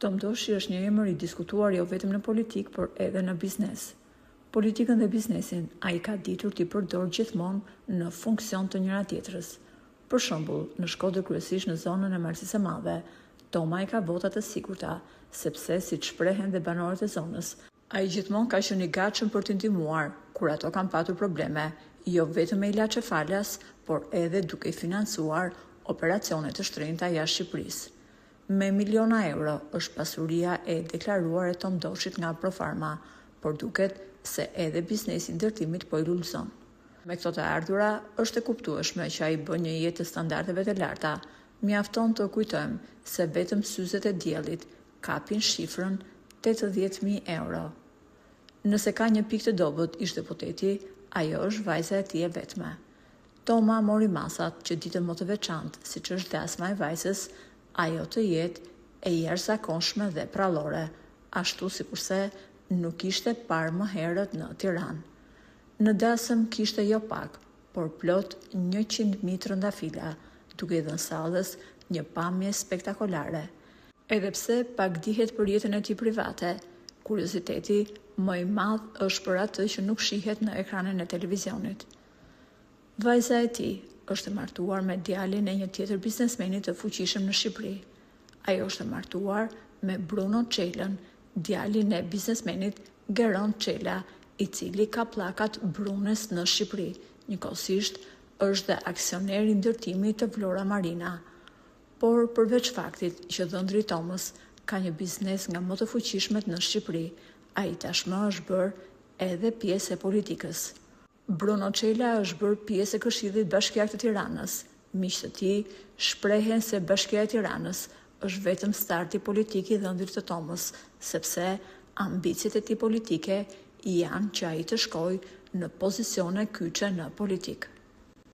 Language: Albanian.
Tom Doshi është një emër i diskutuar jo vetëm në politik, por edhe në biznes. Politikën dhe biznesin ai ka ditur t'i përdor gjithmonë në funksion të njëra tjetrës. Për shembull, në Shkodër kryesisht në zonën e Malësisë së Madhe, Toma i ka vota të sigurta, sepse siç shprehen dhe banorët e zonës, ai gjithmonë ka qenë i gatshëm për t'i ndihmuar kur ato kanë patur probleme, jo vetëm me ilaçe falas, por edhe duke i financuar operacione të shtrenjta jashtë Shqipërisë. Me miliona euro është pasuria e deklaruar e Tom Doshit nga Profarma, por duket se edhe biznesi i ndërtimit po i lulëzon. Me këto të ardhura, është e kuptueshme që ai bën një jetë të standardeve të larta. Mjafton të kujtojmë se vetëm syzet e diellit kapin shifrën 80.000 euro. Nëse ka një pikë të dobët ish deputeti, ajo është vajza e tij e vetme. Toma mori masat që ditën më të veçantë, siç është dasma e vajzës, ajo të jetë e jashtëzakonshme dhe prallore, ashtu sikurse nuk ishte parë më herët në Tiranë. Në dasëm kishte jo pak, por plot 100.000 trëndafila, duke i dhënë sallës një pamje spektakolare. Edhe pse pak dihet për jetën e tij private, kurioziteti më i madh është për atë që nuk shihet në ekranin e televizionit. Vajza e tij është e martuar me djalin e një tjetër biznesmeni të fuqishëm në Shqipëri. Ajo është e martuar me Bruno Çelën, djalin e biznesmenit Geron Çela, i cili ka pllakat Brunes në Shqipëri. Njëkohësisht është dhe aksioner i ndërtimit të Vlora Marina. Por përveç faktit që dhëndri Tomës ka një biznes nga më të fuqishmet në Shqipëri, ai tashmë është bërë edhe pjesë e politikës. Bruno Çela është bërë pjesë e Këshillit Bashkiak të Tiranës. Miqtë e tij shprehen se Bashkia e Tiranës është vetëm starti politik i dhëndrit të Tomës, sepse ambicjet e tij politike janë që ai të shkojë në pozicione kyçe në politikë.